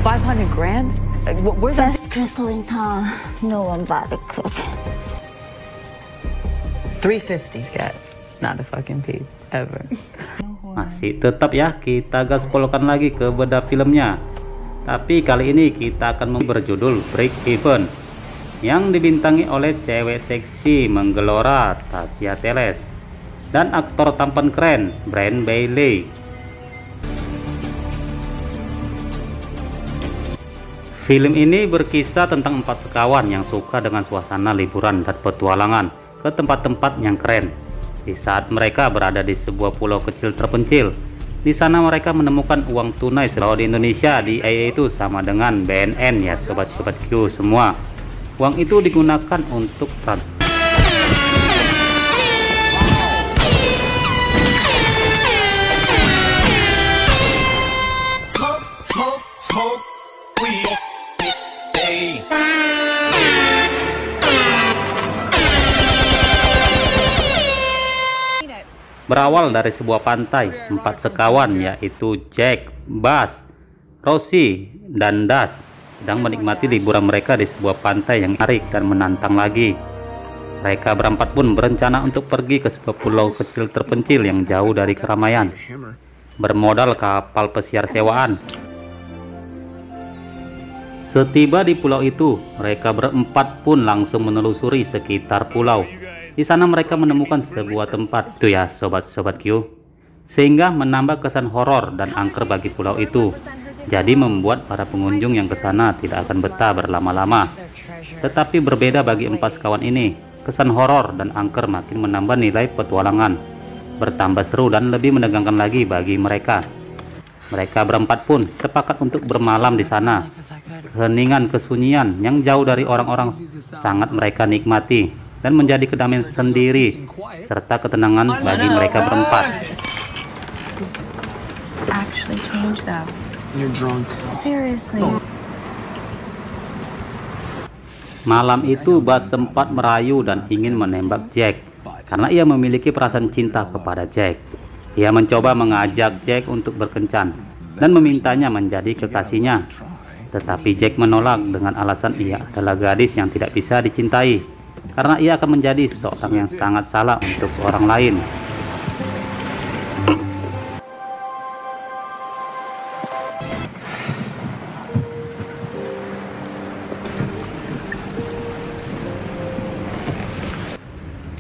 500 grand? Where's that? Best crystal in town. No one but it could. 350. Cat. Not a fucking peep. Ever. Masih tetap ya, kita gaspolkan lagi ke bedah filmnya. Tapi kali ini kita akan berjudul Break Even, yang dibintangi oleh cewek seksi menggelora Tasya Teles dan aktor tampan keren Brand Bailey. Film ini berkisah tentang 4 sekawan yang suka dengan suasana liburan dan petualangan ke tempat-tempat yang keren. Di saat mereka berada di sebuah pulau kecil terpencil, di sana mereka menemukan uang tunai. Kalau di Indonesia di itu sama dengan BNN ya sobat-sobat Q semua. Uang itu digunakan untuk transaksi. Berawal dari sebuah pantai, 4 sekawan yaitu Jack, Buzz, Rosie, dan Das sedang menikmati liburan mereka di sebuah pantai yang menarik dan menantang lagi. Mereka berempat pun berencana untuk pergi ke sebuah pulau kecil terpencil yang jauh dari keramaian, bermodal kapal pesiar sewaan. Setiba di pulau itu, mereka berempat pun langsung menelusuri sekitar pulau. Di sana mereka menemukan sebuah tempat itu ya sobat-sobat Q, sehingga menambah kesan horor dan angker bagi pulau itu. Jadi membuat para pengunjung yang ke sana tidak akan betah berlama-lama. Tetapi berbeda bagi 4 sekawan ini, kesan horor dan angker makin menambah nilai petualangan, bertambah seru dan lebih menegangkan lagi bagi mereka. Mereka berempat pun sepakat untuk bermalam di sana. Keheningan kesunyian yang jauh dari orang-orang sangat mereka nikmati dan menjadi kedamaian sendiri serta ketenangan bagi mereka berempat. Malam itu Buzz sempat merayu dan ingin menembak Jack karena ia memiliki perasaan cinta kepada Jack. Ia mencoba mengajak Jack untuk berkencan dan memintanya menjadi kekasihnya. Tetapi Jack menolak dengan alasan ia adalah gadis yang tidak bisa dicintai, karena ia akan menjadi seseorang yang sangat salah untuk orang lain.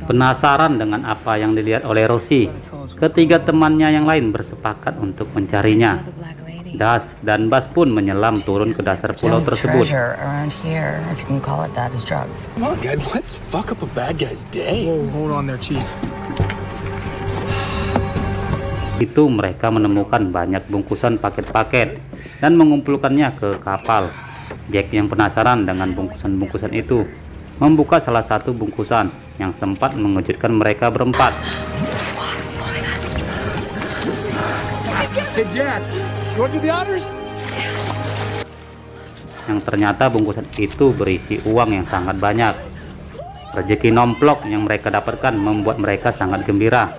Penasaran dengan apa yang dilihat oleh Rosie, ketiga temannya yang lain bersepakat untuk mencarinya. Das dan Buzz pun menyelam turun ke dasar pulau tersebut. Itu mereka menemukan banyak bungkusan paket-paket dan mengumpulkannya ke kapal. Jack yang penasaran dengan bungkusan-bungkusan itu membuka salah satu bungkusan yang sempat mengejutkan mereka berempat. Yang ternyata bungkusan itu berisi uang yang sangat banyak. Rezeki nomplok yang mereka dapatkan membuat mereka sangat gembira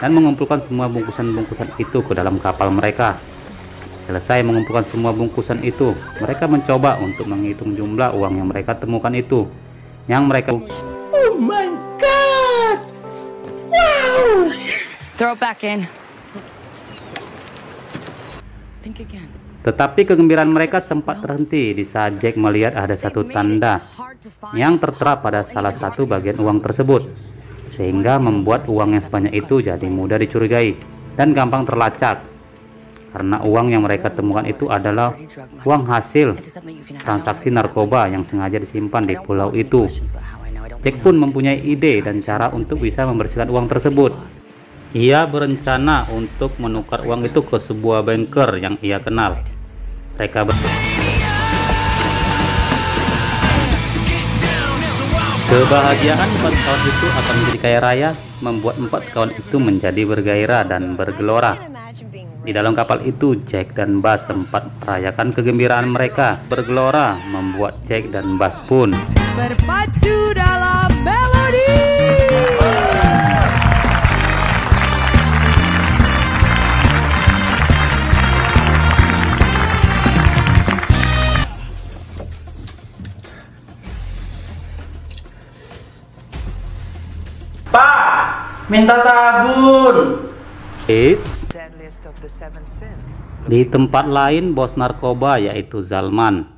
dan mengumpulkan semua bungkusan-bungkusan itu ke dalam kapal mereka. Selesai mengumpulkan semua bungkusan itu, mereka mencoba untuk menghitung jumlah uang yang mereka temukan itu. Yang mereka, oh my god, wow, Throw it back in. Think again. Tetapi kegembiraan mereka sempat terhenti di saat Jack melihat ada satu tanda yang tertera pada salah satu bagian uang tersebut, sehingga membuat uang yang sebanyak itu jadi mudah dicurigai dan gampang terlacak. Karena uang yang mereka temukan itu adalah uang hasil transaksi narkoba yang sengaja disimpan di pulau itu. Jack pun mempunyai ide dan cara untuk bisa membersihkan uang tersebut. Ia berencana untuk menukar uang itu ke sebuah banker yang ia kenal. Kebahagiaan 4 sekawan itu akan menjadi kaya raya, membuat 4 sekawan itu menjadi bergairah dan bergelora. Di dalam kapal itu, Jack dan Buzz sempat merayakan kegembiraan mereka. Bergelora membuat Jack dan Buzz pun berpacu dalam melodi. Minta sabun. Eits. Di tempat lain, bos narkoba yaitu Zalman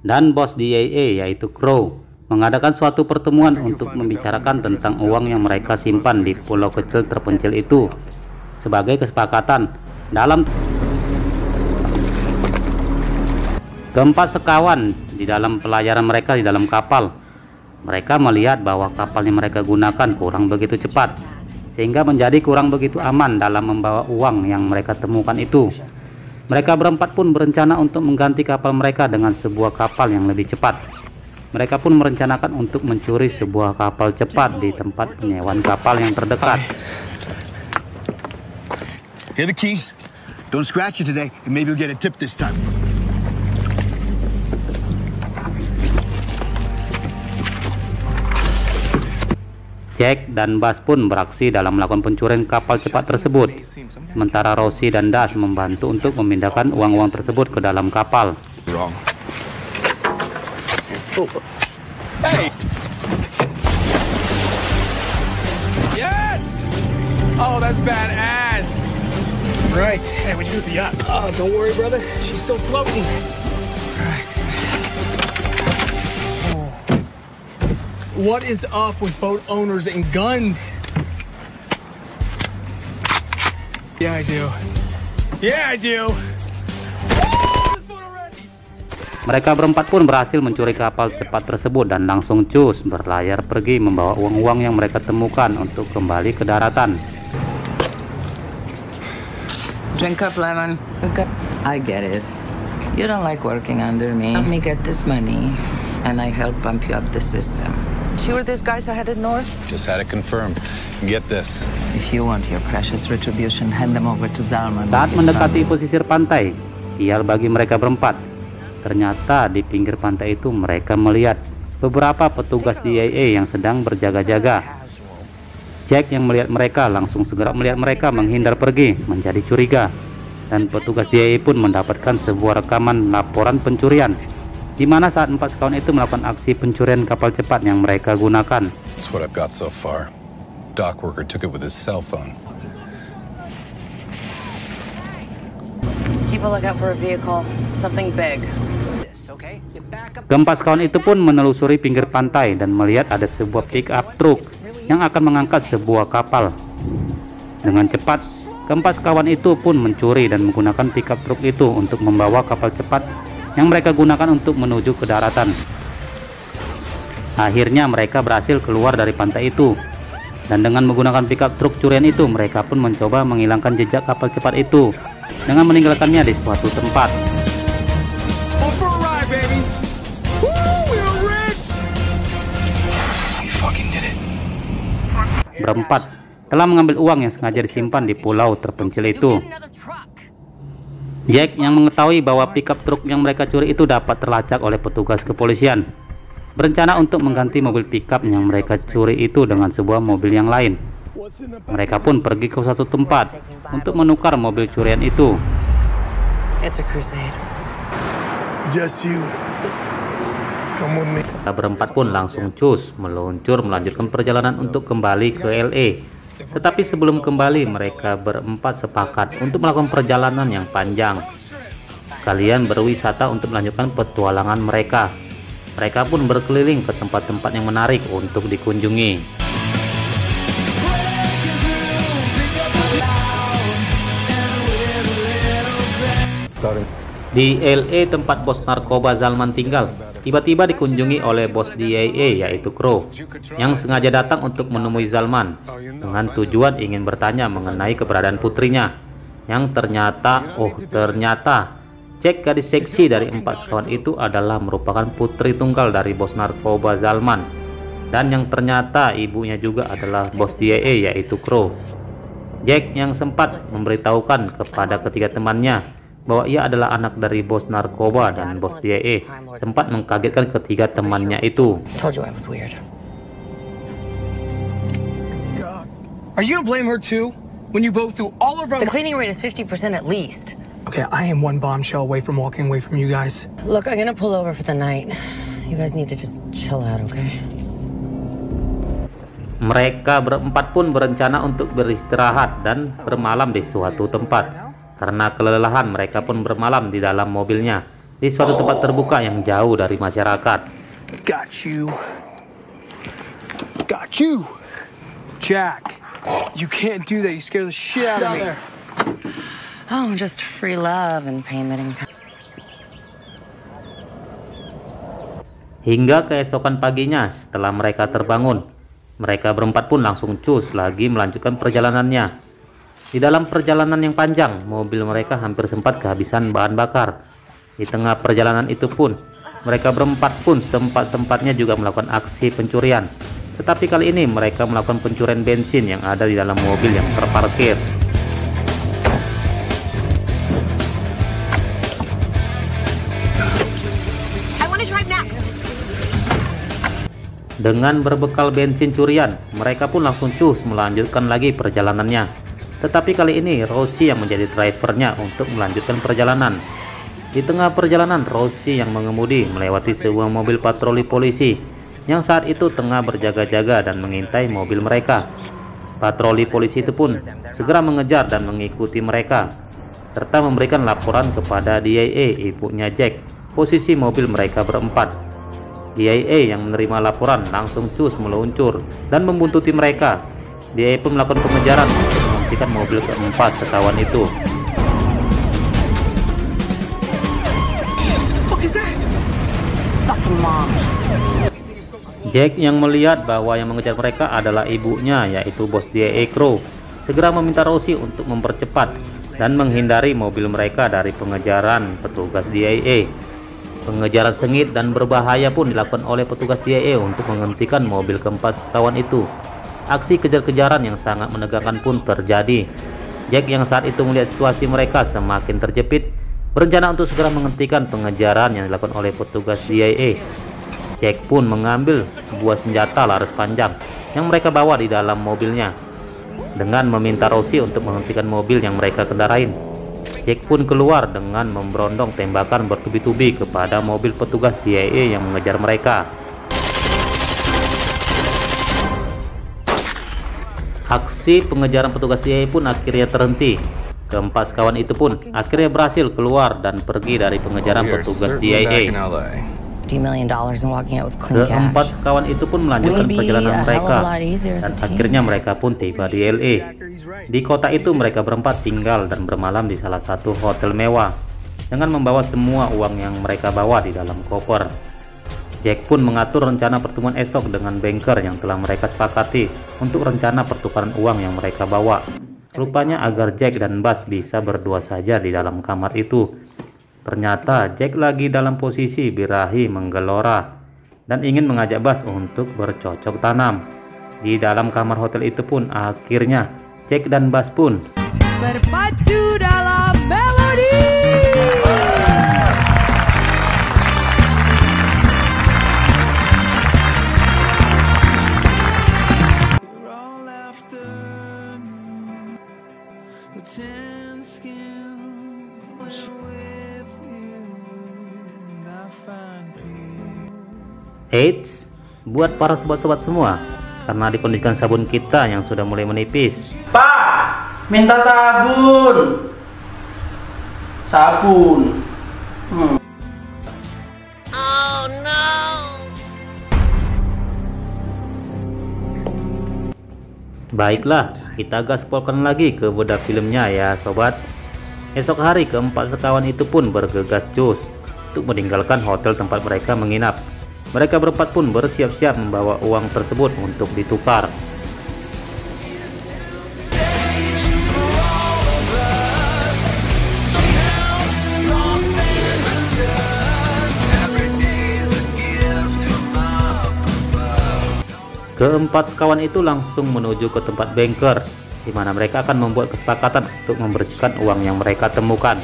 dan bos DEA yaitu Crow mengadakan suatu pertemuan untuk membicarakan tentang uang yang mereka simpan di pulau kecil terpencil itu. Sebagai kesepakatan, dalam keempat sekawan di dalam pelayaran mereka di dalam kapal, mereka melihat bahwa kapal yang mereka gunakan kurang begitu cepat, sehingga menjadi kurang begitu aman dalam membawa uang yang mereka temukan itu. Mereka berempat pun berencana untuk mengganti kapal mereka dengan sebuah kapal yang lebih cepat. Mereka pun merencanakan untuk mencuri sebuah kapal cepat di tempat penyewaan kapal yang terdekat. Here are the keys. Don't scratch it today, and maybe you'll get a tip this time. Jack dan Bas pun beraksi dalam melakukan pencurian kapal cepat tersebut, sementara Rosie dan Dash membantu untuk memindahkan uang-uang tersebut ke dalam kapal. Hey! Yes! Oh, that's badass! Right. Hey, what'd you do with the yacht? Oh, don't worry, brother. She's still floating. Right. What is up with boat owners and guns? Yeah, I do. Yeah, I do. Mereka berempat pun berhasil mencuri kapal cepat tersebut dan langsung cus berlayar pergi membawa uang-uang yang mereka temukan untuk kembali ke daratan. Drink up, Lemon. I get it. You don't like working under me. Let me get this money, and I help bump you up the system. Sure these guys are headed north? Just had it confirmed. Get this. If you want your precious retribution, hand them over to Zalman. Saat mendekati pesisir pantai, sial bagi mereka berempat. Ternyata di pinggir pantai itu mereka melihat beberapa petugas DEA yang sedang berjaga-jaga. Jack yang melihat mereka langsung segera melihat mereka menghindar pergi, menjadi curiga. Dan petugas DEA pun mendapatkan sebuah rekaman laporan pencurian, di mana saat empat sekawan itu melakukan aksi pencurian kapal cepat yang mereka gunakan. That's what I've got so far. Dock worker took it with his cell phone. Keep a lookout for a vehicle, something big. Keempat sekawan itu pun menelusuri pinggir pantai dan melihat ada sebuah pick-up truk yang akan mengangkat sebuah kapal. Dengan cepat, keempat sekawan itu pun mencuri dan menggunakan pick-up truk itu untuk membawa kapal cepat yang mereka gunakan untuk menuju ke daratan. Akhirnya mereka berhasil keluar dari pantai itu, dan dengan menggunakan pickup truk curian itu mereka pun mencoba menghilangkan jejak kapal cepat itu dengan meninggalkannya di suatu tempat. Berempat telah mengambil uang yang sengaja disimpan di pulau terpencil itu. Jack yang mengetahui bahwa pickup truk yang mereka curi itu dapat terlacak oleh petugas kepolisian, berencana untuk mengganti mobil pickup yang mereka curi itu dengan sebuah mobil yang lain. Mereka pun pergi ke suatu tempat untuk menukar mobil curian itu. Kita berempat pun langsung cus melanjutkan perjalanan untuk kembali ke LA. Tetapi sebelum kembali, mereka berempat sepakat untuk melakukan perjalanan yang panjang, sekalian berwisata untuk melanjutkan petualangan mereka. Mereka pun berkeliling ke tempat-tempat yang menarik untuk dikunjungi. Di LA, tempat bos narkoba Zalman tinggal, tiba-tiba dikunjungi oleh bos DEA yaitu Crow, yang sengaja datang untuk menemui Zalman dengan tujuan ingin bertanya mengenai keberadaan putrinya, yang ternyata Jack, gadis seksi dari empat sekawan itu, adalah merupakan putri tunggal dari bos narkoba Zalman, dan yang ternyata ibunya juga adalah bos DEA yaitu Crow. Jack yang sempat memberitahukan kepada ketiga temannya bahwa ia adalah anak dari bos narkoba dan bos DEA, sempat mengkagetkan ketiga temannya itu. Are you gonna blame her too? When you go through all of our... The cleaning rate is 50% at least. Okay, I am one bombshell away from walking away from you guys. Look, I'm gonna pull over for the night. You guys need to just chill out, okay? Mereka berempat pun berencana untuk beristirahat dan bermalam di suatu tempat. Karena kelelahan, mereka pun bermalam di dalam mobilnya di suatu tempat terbuka yang jauh dari masyarakat. Got you. Got you. Jack, you can't do that. You scare the shit out of me. Oh, just free love and payment in kind. Hingga keesokan paginya setelah mereka terbangun, mereka berempat pun langsung cus lagi melanjutkan perjalanannya. Di dalam perjalanan yang panjang, mobil mereka hampir sempat kehabisan bahan bakar. Di tengah perjalanan itu pun, mereka berempat pun sempat-sempatnya juga melakukan aksi pencurian. Tetapi kali ini mereka melakukan pencurian bensin yang ada di dalam mobil yang terparkir. Dengan berbekal bensin curian, mereka pun langsung cus melanjutkan lagi perjalanannya. Tetapi kali ini Rosie yang menjadi drivernya untuk melanjutkan perjalanan. Di tengah perjalanan, Rosie yang mengemudi melewati sebuah mobil patroli polisi yang saat itu tengah berjaga-jaga dan mengintai mobil mereka. Patroli polisi itu pun segera mengejar dan mengikuti mereka, serta memberikan laporan kepada DIA, ibunya Jack, posisi mobil mereka berempat. DIA yang menerima laporan langsung cus meluncur dan membuntuti mereka. DIA pun melakukan pengejaran untuk menghentikan mobil keempat sekawan itu. Jack yang melihat bahwa yang mengejar mereka adalah ibunya, yaitu bos DIA Crow, segera meminta Rosie untuk mempercepat dan menghindari mobil mereka dari pengejaran petugas DIA. Pengejaran sengit dan berbahaya pun dilakukan oleh petugas DIA untuk menghentikan mobil keempat kawan itu. Aksi kejar-kejaran yang sangat menegangkan pun terjadi. Jack yang saat itu melihat situasi mereka semakin terjepit, berencana untuk segera menghentikan pengejaran yang dilakukan oleh petugas DIA. Jack pun mengambil sebuah senjata laras panjang yang mereka bawa di dalam mobilnya, dengan meminta Rosie untuk menghentikan mobil yang mereka kendarain. Jack pun keluar dengan memberondong tembakan bertubi-tubi kepada mobil petugas DIA yang mengejar mereka. Aksi pengejaran petugas DIA pun akhirnya terhenti. Keempat sekawan itu pun akhirnya berhasil keluar dan pergi dari pengejaran petugas DIA. Keempat sekawan itu pun melanjutkan perjalanan mereka dan akhirnya mereka pun tiba di LA. Di kota itu mereka berempat tinggal dan bermalam di salah satu hotel mewah dengan membawa semua uang yang mereka bawa di dalam koper. Jack pun mengatur rencana pertemuan esok dengan banker yang telah mereka sepakati untuk rencana pertukaran uang yang mereka bawa. Rupanya agar Jack dan Buzz bisa berdua saja di dalam kamar itu. Ternyata Jack lagi dalam posisi birahi menggelora dan ingin mengajak Buzz untuk bercocok tanam. Di dalam kamar hotel itu pun akhirnya Jack dan Buzz pun berpacu dalam melodi. Eits, buat para sobat-sobat semua, karena dikondisikan sabun kita yang sudah mulai menipis. Pak, minta sabun. Sabun. Oh no. Baiklah, kita gaspolkan lagi ke bedah filmnya ya sobat. Esok hari keempat sekawan itu pun bergegas cus untuk meninggalkan hotel tempat mereka menginap. Mereka berempat pun bersiap-siap membawa uang tersebut untuk ditukar. Keempat sekawan itu langsung menuju ke tempat banker, di mana mereka akan membuat kesepakatan untuk membersihkan uang yang mereka temukan.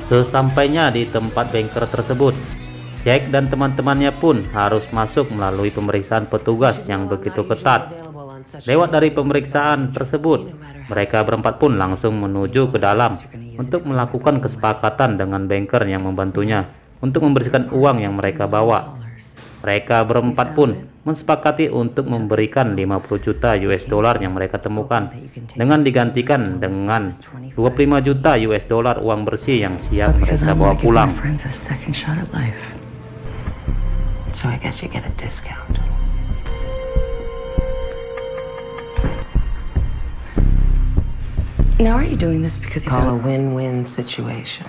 Sesampainya di tempat banker tersebut, Jack dan teman-temannya pun harus masuk melalui pemeriksaan petugas yang begitu ketat. Lewat dari pemeriksaan tersebut, mereka berempat pun langsung menuju ke dalam untuk melakukan kesepakatan dengan banker yang membantunya untuk membersihkan uang yang mereka bawa. Mereka berempat pun mensepakati untuk memberikan 50 juta US dollar yang mereka temukan dengan digantikan dengan 25 juta US dollar uang bersih yang siap mereka bawa pulang. So I guess you get a discount. Now are you doing this because you call a win-win situation?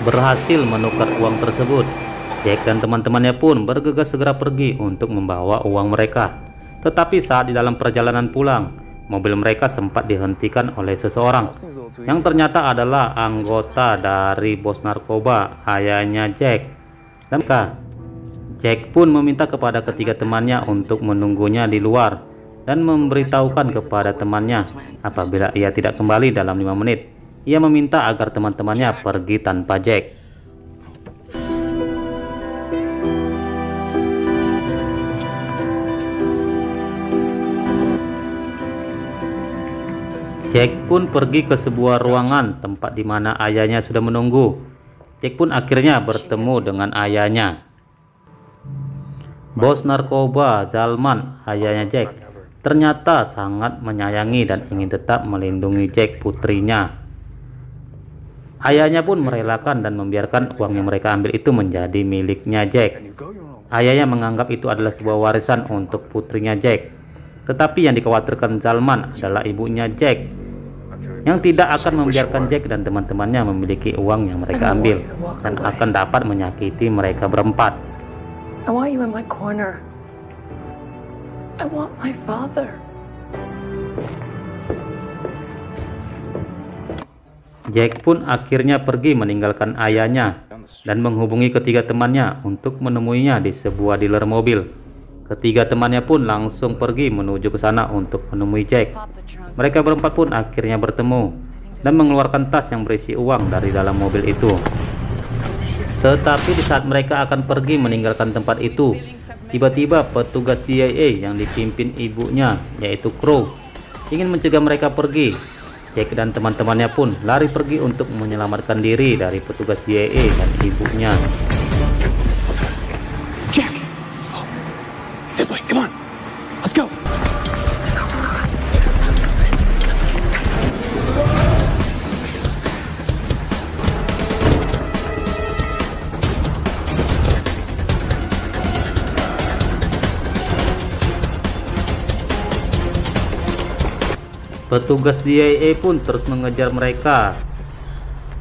Berhasil menukar uang tersebut, Jack dan teman-temannya pun bergegas segera pergi untuk membawa uang mereka. Tetapi saat di dalam perjalanan pulang, mobil mereka sempat dihentikan oleh seseorang yang ternyata adalah anggota dari bos narkoba, ayahnya Jack. Dan Jack pun meminta kepada ketiga temannya untuk menunggunya di luar dan memberitahukan kepada temannya apabila ia tidak kembali dalam 5 menit, ia meminta agar teman-temannya pergi tanpa Jack. Jack pun pergi ke sebuah ruangan tempat di mana ayahnya sudah menunggu. Jack pun akhirnya bertemu dengan ayahnya. Bos narkoba Zalman, ayahnya Jack, ternyata sangat menyayangi dan ingin tetap melindungi Jack, putrinya. Ayahnya pun merelakan dan membiarkan uang yang mereka ambil itu menjadi miliknya Jack. Ayahnya menganggap itu adalah sebuah warisan untuk putrinya Jack. Tetapi yang dikhawatirkan Zalman adalah ibunya Jack, yang tidak akan membiarkan Jack dan teman-temannya memiliki uang yang mereka ambil dan akan dapat menyakiti mereka berempat. I want you in my corner. I want my father. Jack pun akhirnya pergi meninggalkan ayahnya dan menghubungi ketiga temannya untuk menemuinya di sebuah dealer mobil. Ketiga temannya pun langsung pergi menuju ke sana untuk menemui Jack. Mereka berempat pun akhirnya bertemu dan mengeluarkan tas yang berisi uang dari dalam mobil itu. Tetapi di saat mereka akan pergi meninggalkan tempat itu, tiba-tiba petugas DIA yang dipimpin ibunya, yaitu Crow, ingin mencegah mereka pergi. Jack dan teman-temannya pun lari pergi untuk menyelamatkan diri dari petugas DIA dan ibunya. Jack! This way, come on! Let's go! Petugas DIA pun terus mengejar mereka.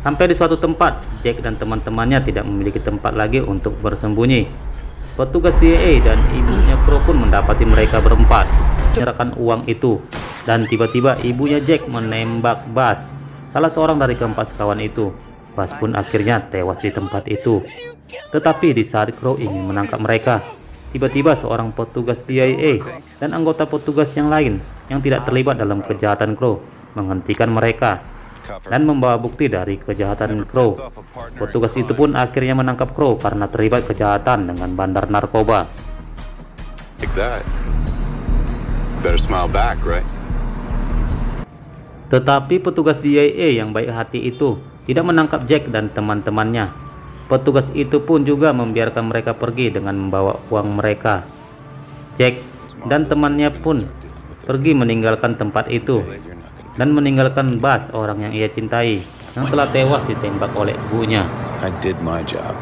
Sampai di suatu tempat, Jack dan teman-temannya tidak memiliki tempat lagi untuk bersembunyi. Petugas DIA dan ibunya Crow pun mendapati mereka berempat menyerahkan uang itu, dan tiba-tiba ibunya Jack menembak Bas, salah seorang dari keempat kawan itu. Bas pun akhirnya tewas di tempat itu. Tetapi di saat Crow ingin menangkap mereka, tiba-tiba seorang petugas DIA dan anggota petugas yang lain yang tidak terlibat dalam kejahatan Crow menghentikan mereka dan membawa bukti dari kejahatan Crow. Petugas itu pun akhirnya menangkap Crow karena terlibat kejahatan dengan bandar narkoba. Tetapi petugas DIA yang baik hati itu tidak menangkap Jack dan teman-temannya. Petugas itu pun juga membiarkan mereka pergi dengan membawa uang mereka. Jack dan temannya pun pergi meninggalkan tempat itu dan meninggalkan Bas, orang yang ia cintai, yang telah tewas ditembak oleh ibunya. I did my job.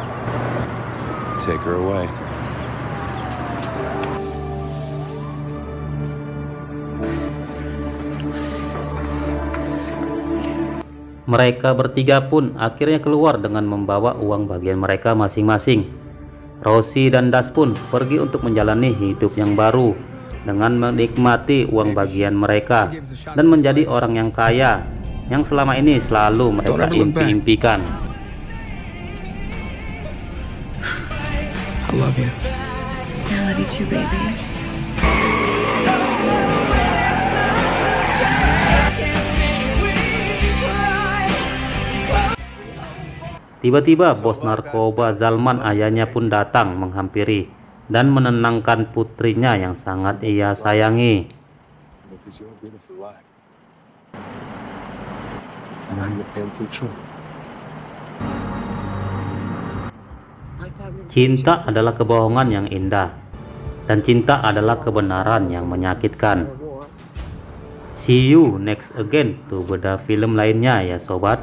Take her away. Mereka bertiga pun akhirnya keluar dengan membawa uang bagian mereka masing-masing. Rosie dan Das pun pergi untuk menjalani hidup yang baru dengan menikmati uang bagian mereka dan menjadi orang yang kaya yang selama ini selalu mereka impi-impikan. I love you. I love you too, baby. Tiba-tiba bos narkoba Zalman, ayahnya pun datang menghampiri dan menenangkan putrinya yang sangat ia sayangi. Cinta adalah kebohongan yang indah, dan cinta adalah kebenaran yang menyakitkan. See you next again tuh beda film lainnya ya sobat.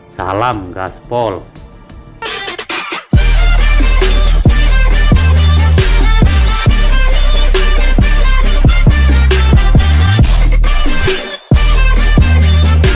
Salam gaspol.